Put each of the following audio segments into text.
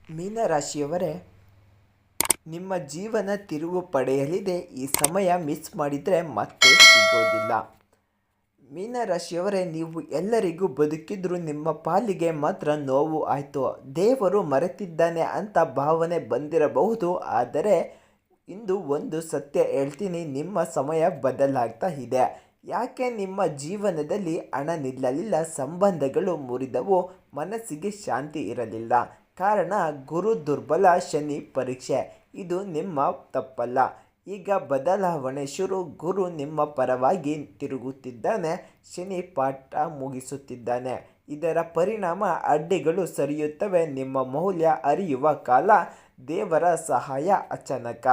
ಮೀನರಾಶಿಯವರೇ, ನಿಮ್ಮ ಜೀವನ ತಿರುವು ಪಡೆಯಲಿದೆ. ಈ ಸಮಯ ಮಿಸ್ ಮಾಡಿದರೆ ಮತ್ತೆ ಸಿಗೋದಿಲ್ಲ. ಮೀನರಾಶಿಯವರೇ, ನೀವು ಎಲ್ಲರಿಗೂ ಬದುಕಿದ್ರು ನಿಮ್ಮ ಪಾಲಿಗೆ ಮಾತ್ರ ನೋವು ಆಯಿತು. ದೇವರು ಮರೆತಿದ್ದಾನೆ ಅಂತ ಭಾವನೆ ಬಂದಿರಬಹುದು. ಆದರೆ ಇಂದು ಒಂದು ಸತ್ಯ ಹೇಳ್ತೀನಿ, ನಿಮ್ಮ ಸಮಯ ಬದಲಾಗ್ತಾ ಇದೆ. ಯಾಕೆ ನಿಮ್ಮ ಜೀವನದಲ್ಲಿ ಹಣ ನಿಲ್ಲಲಿಲ್ಲ, ಸಂಬಂಧಗಳು ಮುರಿದವು, ಮನಸ್ಸಿಗೆ ಶಾಂತಿ ಇರಲಿಲ್ಲ? ಕಾರಣ ಗುರು ದುರ್ಬಲ, ಶನಿ ಪರೀಕ್ಷೆ. ಇದು ನಿಮ್ಮ ತಪ್ಪಲ್ಲ. ಈಗ ಬದಲಾವಣೆ ಶುರು. ಗುರು ನಿಮ್ಮ ಪರವಾಗಿ ತಿರುಗುತ್ತಿದ್ದಾನೆ, ಶನಿ ಪಾಠ ಮುಗಿಸುತ್ತಿದ್ದಾನೆ. ಇದರ ಪರಿಣಾಮ ಅಡ್ಡಿಗಳು ಸರಿಯುತ್ತವೆ, ನಿಮ್ಮ ಮೌಲ್ಯ ಅರಿಯುವ ಕಾಲ. ದೇವರ ಸಹಾಯ ಅಚಾನಕ.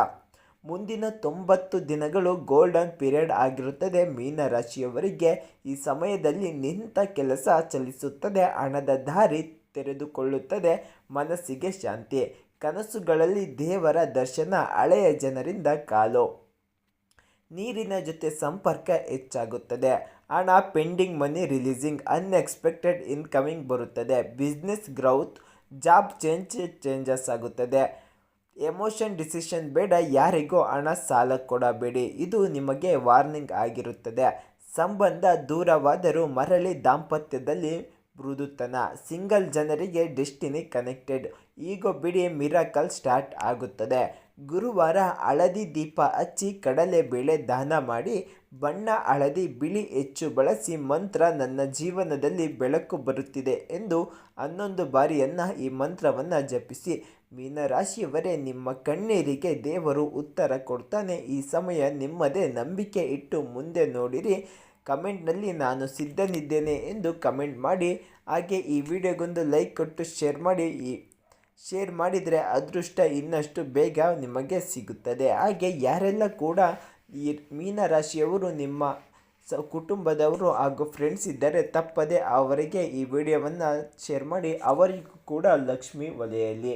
ಮುಂದಿನ 90 ದಿನಗಳು ಗೋಲ್ಡನ್ ಪೀರಿಯಡ್ ಆಗಿರುತ್ತದೆ ಮೀನರಾಶಿಯವರಿಗೆ. ಈ ಸಮಯದಲ್ಲಿ ನಿಂತ ಕೆಲಸ ಚಲಿಸುತ್ತದೆ, ಹಣದ ದಾರಿ ತೆರೆದುಕೊಳ್ಳುತ್ತದೆ, ಮನಸ್ಸಿಗೆ ಶಾಂತಿ. ಕನಸುಗಳಲ್ಲಿ ದೇವರ ದರ್ಶನ, ಹಳೆಯ ಜನರಿಂದ ಕಾಲು. ನೀರಿನ ಜೊತೆ ಸಂಪರ್ಕ ಹೆಚ್ಚಾಗುತ್ತದೆ. ಹಣ ಪೆಂಡಿಂಗ್ ಮನಿ ರಿಲೀಸಿಂಗ್, ಅನ್ಎಕ್ಸ್ಪೆಕ್ಟೆಡ್ ಇನ್ಕಮಿಂಗ್ ಬರುತ್ತದೆ. ಬಿಸ್ನೆಸ್ ಗ್ರೌತ್, ಜಾಬ್ ಚೇಂಜಸ್ ಆಗುತ್ತದೆ. ಎಮೋಷನ್ ಡಿಸಿಷನ್ ಬೇಡ, ಯಾರಿಗೂ ಹಣ ಸಾಲ ಕೊಡಬೇಡಿ, ಇದು ನಿಮಗೆ ವಾರ್ನಿಂಗ್ ಆಗಿರುತ್ತದೆ. ಸಂಬಂಧ ದೂರವಾದರೂ ಮರಳಿ ದಾಂಪತ್ಯದಲ್ಲಿ ಮೃದುತನ. ಸಿಂಗಲ್ ಜನರಿಗೆ ಡೆಸ್ಟಿನಿ ಕನೆಕ್ಟೆಡ್. ಈಗೋ ಬಿಡಿ, ಮಿರಾಕಲ್ ಸ್ಟಾರ್ಟ್ ಆಗುತ್ತದೆ. ಗುರುವಾರ ಹಳದಿ ದೀಪ ಹಚ್ಚಿ ಕಡಲೆಬೇಳೆ ದಾನ ಮಾಡಿ. ಬಣ್ಣ ಹಳದಿ, ಬಿಳಿ ಹೆಚ್ಚು ಬಳಸಿ. ಮಂತ್ರ, ನನ್ನ ಜೀವನದಲ್ಲಿ ಬೆಳಕು ಬರುತ್ತಿದೆ ಎಂದು 11 ಬಾರಿಯನ್ನು ಈ ಮಂತ್ರವನ್ನು ಜಪಿಸಿ. ಮೀನರಾಶಿಯವರೇ, ನಿಮ್ಮ ಕಣ್ಣೀರಿಗೆ ದೇವರು ಉತ್ತರ ಕೊಡ್ತಾನೆ. ಈ ಸಮಯ ನಿಮ್ಮದೇ. ನಂಬಿಕೆ ಇಟ್ಟು ಮುಂದೆ ನೋಡಿರಿ. ಕಮೆಂಟ್ನಲ್ಲಿ ನಾನು ಸಿದ್ಧನಿದ್ದೇನೆ ಎಂದು ಕಮೆಂಟ್ ಮಾಡಿ. ಹಾಗೆ ಈ ವಿಡಿಯೋಗೊಂದು ಲೈಕ್ ಕೊಟ್ಟು ಶೇರ್ ಮಾಡಿದರೆ ಅದೃಷ್ಟ ಇನ್ನಷ್ಟು ಬೇಗ ನಿಮಗೆ ಸಿಗುತ್ತದೆ. ಹಾಗೆ ಯಾರೆಲ್ಲ ಕೂಡ ಈ ಮೀನರಾಶಿಯವರು ನಿಮ್ಮ ಕುಟುಂಬದವರು ಹಾಗೂ ಫ್ರೆಂಡ್ಸ್ ಇದ್ದರೆ ತಪ್ಪದೆ ಅವರಿಗೆ ಈ ವಿಡಿಯೋವನ್ನು ಶೇರ್ ಮಾಡಿ. ಅವರಿಗೂ ಕೂಡ ಲಕ್ಷ್ಮಿ ಒಲೆಯಲಿ.